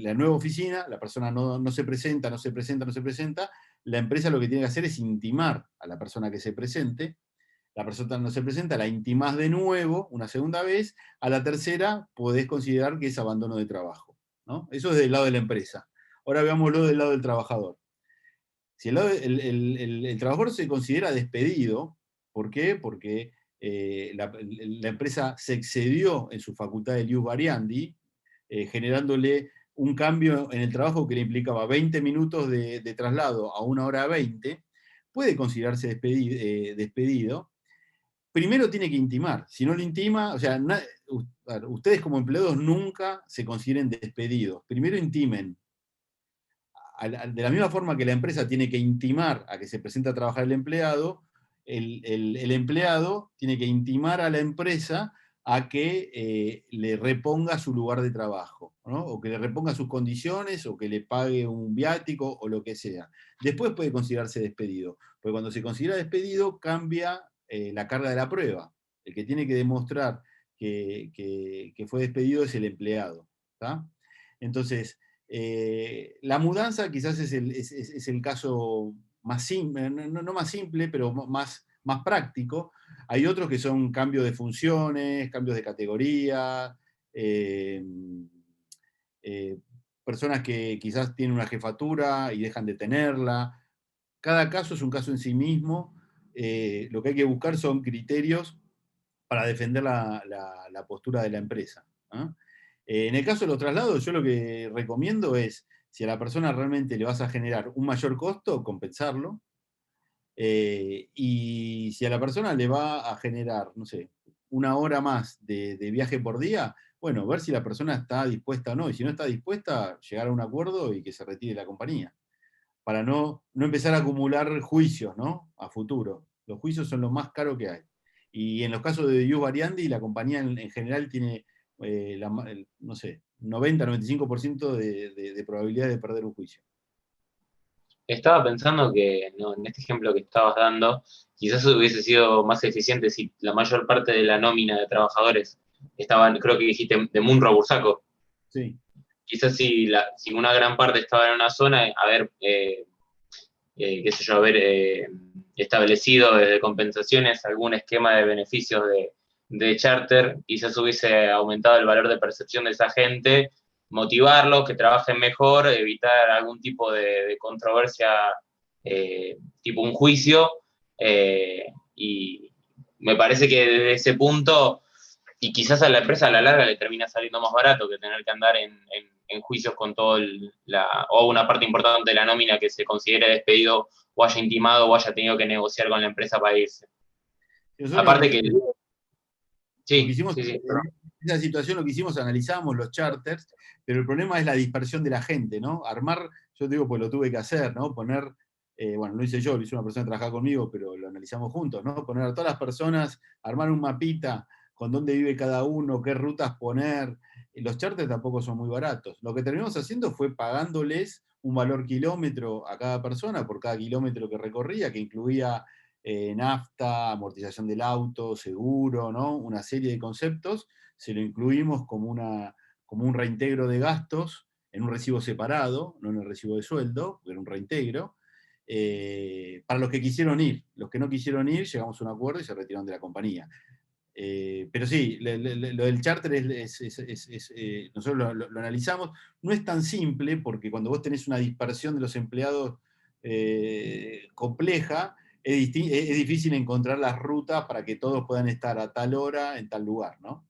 la nueva oficina, la persona no se presenta, la empresa lo que tiene que hacer es intimar a la persona que se presente. La persona no se presenta, la intimás de nuevo, una segunda vez, a la tercera podés considerar que es abandono de trabajo, ¿no? Eso es del lado de la empresa. Ahora veámoslo del lado del trabajador. Si el trabajador se considera despedido, ¿por qué? Porque la empresa se excedió en su facultad de ius variandi, generándole un cambio en el trabajo que le implicaba 20 minutos de traslado a 1 hora 20, puede considerarse despedido. Primero tiene que intimar. Si no lo intima, o sea, ustedes como empleados nunca se consideren despedidos. Primero intimen. De la misma forma que la empresa tiene que intimar a que se presente a trabajar el empleado, el empleado tiene que intimar a la empresa a que le reponga su lugar de trabajo, ¿no? O que le reponga sus condiciones, o que le pague un viático, o lo que sea. Después puede considerarse despedido, porque cuando se considera despedido cambia la carga de la prueba. El que tiene que demostrar que fue despedido es el empleado, ¿tá? Entonces, la mudanza quizás es el caso más simple, no más simple, pero más práctico. Hay otros que son cambios de funciones, cambios de categoría, personas que quizás tienen una jefatura y dejan de tenerla. Cada caso es un caso en sí mismo. Lo que hay que buscar son criterios para defender la postura de la empresa, ¿no? En el caso de los traslados, yo lo que recomiendo es, si a la persona realmente le vas a generar un mayor costo, compensarlo. Y si a la persona le va a generar, no sé, una hora más de viaje por día, bueno, ver si la persona está dispuesta o no. Y si no está dispuesta, llegar a un acuerdo y que se retire de la compañía. Para no empezar a acumular juicios, ¿no? A futuro. Los juicios son lo más caro que hay. Y en los casos de Ius Variandi, la compañía en general tiene, no sé, 90-95% de probabilidad de perder un juicio. Estaba pensando que no, en este ejemplo que estabas dando, quizás hubiese sido más eficiente si la mayor parte de la nómina de trabajadores estaban, creo que dijiste, de Munro a Bursaco. Sí. Quizás si una gran parte estaba en una zona, qué sé yo, haber establecido desde compensaciones algún esquema de beneficios de charter, quizás hubiese aumentado el valor de percepción de esa gente, motivarlos, que trabajen mejor, evitar algún tipo de controversia, tipo un juicio, y me parece que desde ese punto, y quizás a la empresa a la larga le termina saliendo más barato que tener que andar en juicios con todo o una parte importante de la nómina que se considere despedido o haya intimado o haya tenido que negociar con la empresa para irse. Aparte que... Lo que Sí, hicimos, sí, en esa situación lo que hicimos, analizamos los charters, pero el problema es la dispersión de la gente, ¿no? Armar, yo digo, pues lo tuve que hacer, ¿no? Poner, bueno, lo hice yo, lo hizo una persona que trabajaba conmigo, pero lo analizamos juntos, ¿no? Poner a todas las personas, armar un mapita con dónde vive cada uno, qué rutas poner. Los charters tampoco son muy baratos. Lo que terminamos haciendo fue pagándoles un valor kilómetro a cada persona por cada kilómetro que recorría, que incluía nafta, amortización del auto, seguro, ¿no? Una serie de conceptos, se lo incluimos como un reintegro de gastos en un recibo separado, no en el recibo de sueldo, era un reintegro, para los que quisieron ir. Los que no quisieron ir, llegamos a un acuerdo y se retiraron de la compañía. Pero sí, lo del charter nosotros lo analizamos. No es tan simple porque cuando vos tenés una dispersión de los empleados compleja, es difícil encontrar las rutas para que todos puedan estar a tal hora en tal lugar, ¿no?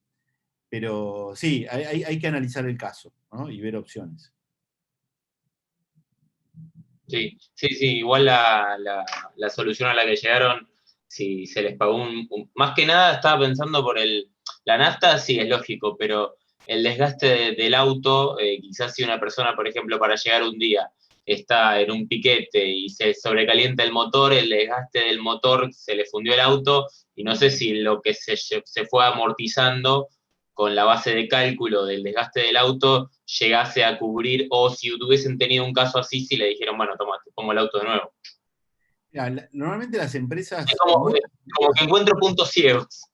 Pero sí, hay que analizar el caso, ¿no? Y ver opciones. sí, igual la solución a la que llegaron, si se les pagó más que nada estaba pensando por la nafta, sí, es lógico, pero el desgaste del auto, quizás si una persona, por ejemplo, para llegar un día está en un piquete y se sobrecalienta el motor, el desgaste del motor se le fundió el auto, y no sé si lo que se fue amortizando con la base de cálculo del desgaste del auto llegase a cubrir, o si hubiesen tenido un caso así, si le dijeron, bueno, toma, te pongo el auto de nuevo. Mirá, normalmente las empresas... Es como que encuentro puntos ciegos.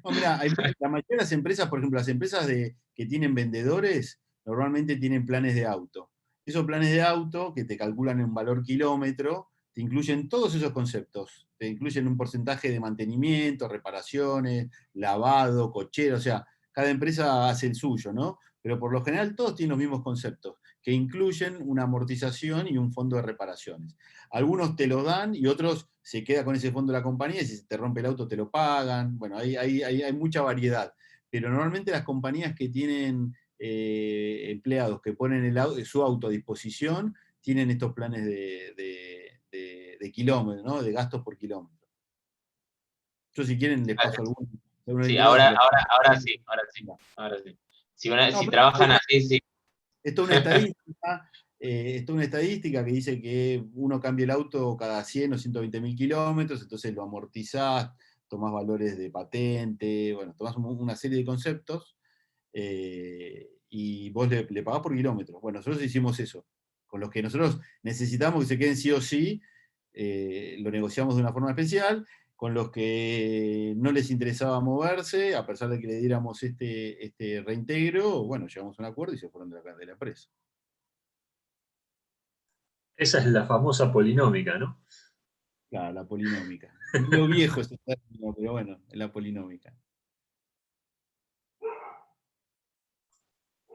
No, mirá, la mayoría de las empresas, por ejemplo, las empresas que tienen vendedores, normalmente tienen planes de auto. Esos planes de auto, que te calculan en un valor kilómetro, te incluyen todos esos conceptos. Te incluyen un porcentaje de mantenimiento, reparaciones, lavado, cochero, o sea, cada empresa hace el suyo, ¿no? Pero por lo general todos tienen los mismos conceptos, que incluyen una amortización y un fondo de reparaciones. Algunos te lo dan y otros se queda con ese fondo de la compañía y si se te rompe el auto te lo pagan. Bueno, hay mucha variedad. Pero normalmente las compañías que tienen empleados que ponen su auto a disposición tienen estos planes de kilómetros, ¿no? De gastos por kilómetro. Yo si quieren les paso algunos. Sí, ahora sí. Si trabajan así, sí. Esto es una estadística que dice que uno cambia el auto cada 100 o 120.000 kilómetros, entonces lo amortizás, tomás valores de patente, bueno, tomás una serie de conceptos y vos le pagás por kilómetros. Bueno, nosotros hicimos eso. Con los que nosotros necesitamos que se queden sí o sí, lo negociamos de una forma especial. Con los que no les interesaba moverse, a pesar de que le diéramos este reintegro, bueno, llegamos a un acuerdo y se fueron de la empresa. Esa es la famosa polinómica, ¿no? Claro, la polinómica. Lo viejo ese término, pero bueno, es la polinómica.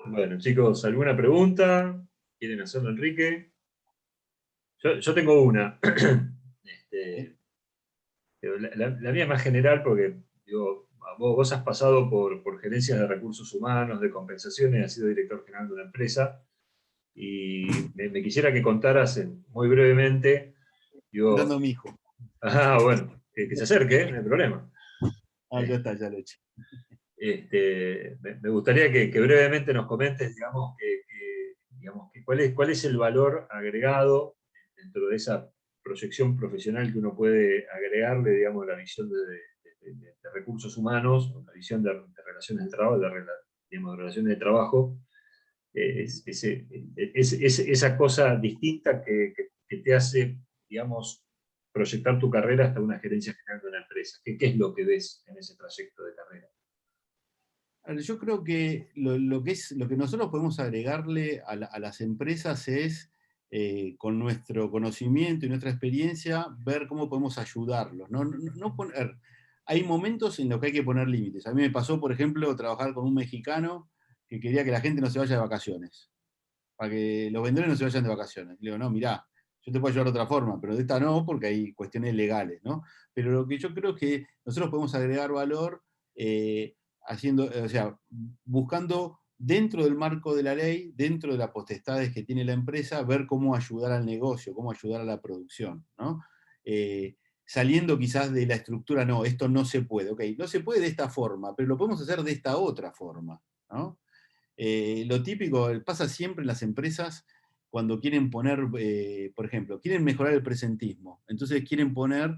Bueno, chicos, ¿alguna pregunta? ¿Quieren hacerlo, Enrique? Yo tengo una. La mía es más general porque digo, vos has pasado por gerencias de recursos humanos, de compensaciones, has sido director general de una empresa, y me quisiera que contaras muy brevemente, Dando a digo, mi hijo. bueno, que se acerque, no hay problema. Ya está, ya lo he hecho. Me gustaría que brevemente nos comentes, digamos, cuál es el valor agregado dentro de esa proyección profesional que uno puede agregarle, digamos, la visión de recursos humanos, o la visión de relaciones de trabajo, digamos, de relaciones de trabajo, esa cosa distinta que te hace, digamos, proyectar tu carrera hasta una gerencia general de una empresa. ¿Qué es lo que ves en ese trayecto de carrera? A ver, yo creo que lo que nosotros podemos agregarle a las empresas es, con nuestro conocimiento y nuestra experiencia, ver cómo podemos ayudarlos. No poner, hay momentos en los que hay que poner límites. A mí me pasó, por ejemplo, trabajar con un mexicano que quería que la gente no se vaya de vacaciones, para que los vendedores no se vayan de vacaciones. Le digo, no, mirá, yo te puedo ayudar de otra forma, pero de esta no, porque hay cuestiones legales, ¿no? Pero lo que yo creo es que nosotros podemos agregar valor, o sea, buscando dentro del marco de la ley, dentro de las potestades que tiene la empresa, ver cómo ayudar al negocio, cómo ayudar a la producción, ¿no? Saliendo quizás de la estructura, no, esto no se puede, ok, no se puede de esta forma, pero lo podemos hacer de esta otra forma, ¿no? Lo típico, pasa siempre en las empresas cuando quieren poner, por ejemplo, quieren mejorar el presentismo, entonces quieren poner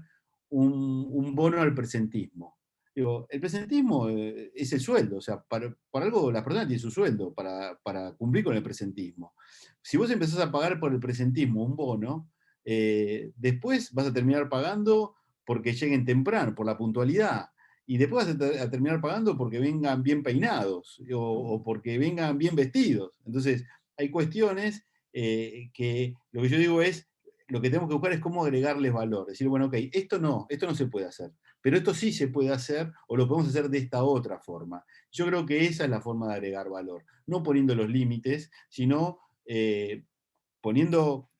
un bono al presentismo. Digo, el presentismo es el sueldo, o sea, para algo la persona tiene su sueldo para cumplir con el presentismo. Si vos empezás a pagar por el presentismo un bono, después vas a terminar pagando porque lleguen temprano, por la puntualidad. Y después vas a terminar pagando porque vengan bien peinados o porque vengan bien vestidos. Entonces, hay cuestiones que lo que yo digo es, lo que tenemos que buscar es cómo agregarles valor. Decir, bueno, ok, esto no se puede hacer, pero esto sí se puede hacer o lo podemos hacer de esta otra forma. Yo creo que esa es la forma de agregar valor, no poniendo los límites, sino poniendo,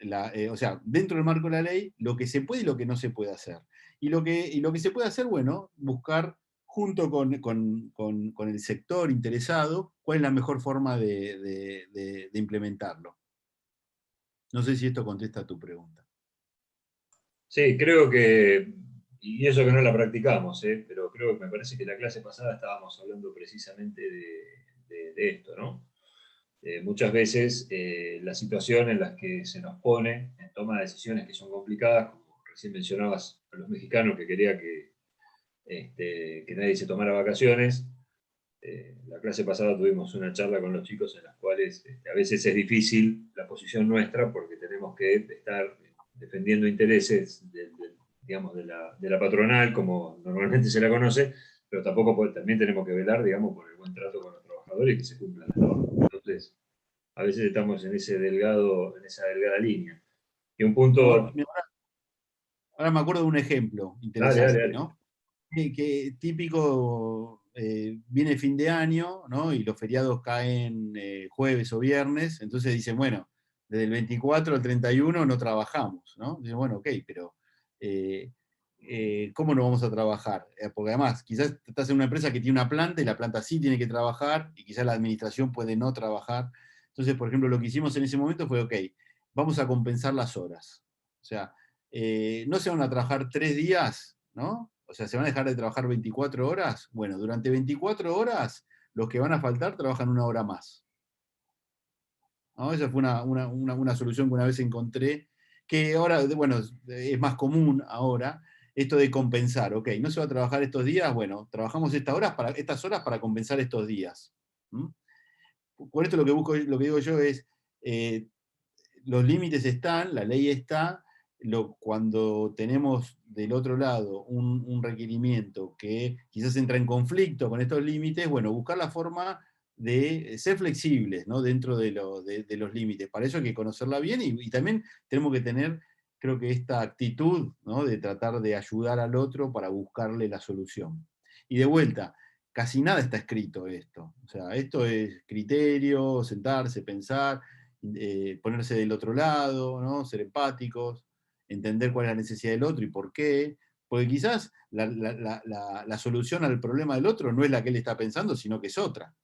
o sea, dentro del marco de la ley, lo que se puede y lo que no se puede hacer. Y lo que se puede hacer, bueno, buscar junto con el sector interesado cuál es la mejor forma de implementarlo. No sé si esto contesta a tu pregunta. Sí, creo que, y eso que no la practicamos, pero creo que me parece que la clase pasada estábamos hablando precisamente de esto, ¿no? Muchas veces la situación en la que se nos pone en toma de decisiones que son complicadas, como recién mencionabas a los mexicanos que quería que nadie se tomara vacaciones. La clase pasada tuvimos una charla con los chicos en las cuales a veces es difícil la posición nuestra porque tenemos que estar defendiendo intereses digamos, de la patronal, como normalmente se la conoce, pero tampoco también tenemos que velar, digamos, por el buen trato con los trabajadores y que se cumplan las normas. Entonces, a veces estamos en esa delgada línea. Y un punto... Ahora me acuerdo de un ejemplo interesante, ¿no? Que típico, viene fin de año, ¿no? Y los feriados caen jueves o viernes, entonces dicen, bueno, desde el 24 al 31 no trabajamos, ¿no? Dicen, bueno, ok, pero ¿cómo no vamos a trabajar? Porque además, quizás estás en una empresa que tiene una planta y la planta sí tiene que trabajar y quizás la administración puede no trabajar. Entonces, por ejemplo, lo que hicimos en ese momento fue, ok, vamos a compensar las horas. O sea, no se van a trabajar 3 días, ¿no? O sea, se van a dejar de trabajar 24 horas. Bueno, durante 24 horas, los que van a faltar trabajan 1 hora más, ¿no? Esa fue una solución que una vez encontré, que ahora, bueno, es más común ahora, esto de compensar. Ok, no se va a trabajar estos días, bueno, trabajamos estas horas para compensar estos días. ¿Mm? Por esto lo que digo yo es, los límites están, la ley está, cuando tenemos del otro lado un requerimiento que quizás entra en conflicto con estos límites, bueno, buscar la forma de ser flexibles, ¿no? Dentro de los límites. Para eso hay que conocerla bien y también tenemos que tener, creo que esta actitud, ¿no? De tratar de ayudar al otro para buscarle la solución. Y de vuelta, casi nada está escrito esto. O sea, esto es criterio, sentarse, pensar, ponerse del otro lado, ¿no? Ser empáticos, entender cuál es la necesidad del otro y por qué. Porque quizás la solución al problema del otro no es la que él está pensando, sino que es otra,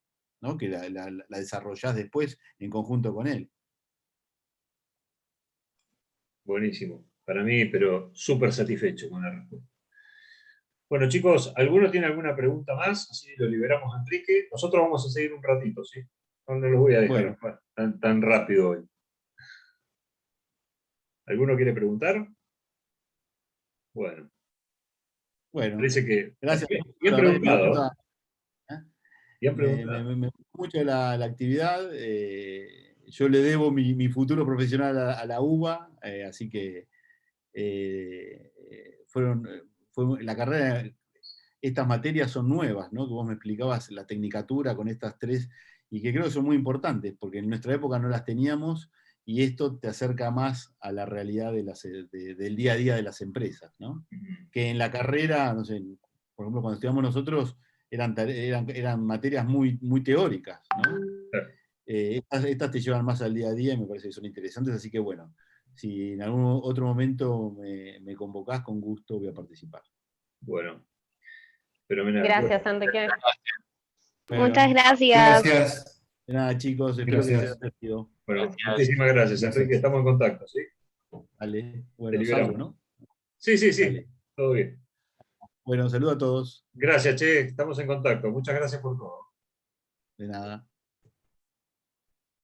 ¿no? Que la desarrollás después en conjunto con él. Buenísimo. Para mí, pero súper satisfecho con la respuesta. Bueno, chicos, ¿alguno tiene alguna pregunta más? Así lo liberamos a Enrique. Nosotros vamos a seguir un ratito, ¿sí? No los voy a dejar tan rápido hoy. ¿Alguno quiere preguntar? Bueno, parece que... Gracias. Bien preguntado. Bien Me preguntado. gustó mucho la actividad. Yo le debo mi futuro profesional a la UBA, así que fue la carrera, estas materias son nuevas, ¿no? Que vos me explicabas la tecnicatura con estas tres, y que creo que son muy importantes, porque en nuestra época no las teníamos, y esto te acerca más a la realidad del día a día de las empresas, ¿no? Que en la carrera, no sé, por ejemplo, cuando estudiamos nosotros, eran materias muy, muy teóricas, ¿no? Estas te llevan más al día a día y me parece que son interesantes, así que bueno, si en algún otro momento me convocás, con gusto voy a participar. Bueno, fenomenal. Gracias, Enrique. Bueno, Muchas gracias. Gracias. de nada, chicos, espero que Gracias. sea divertido. Bueno, Gracias. muchísimas gracias, Gracias. Enrique. Estamos en contacto, ¿sí? Dale, Te bueno, liberamos. salgo, ¿no? Sí. Dale. Todo bien. Bueno, saludo a todos. Gracias, Che. Estamos en contacto. Muchas gracias por todo. De nada.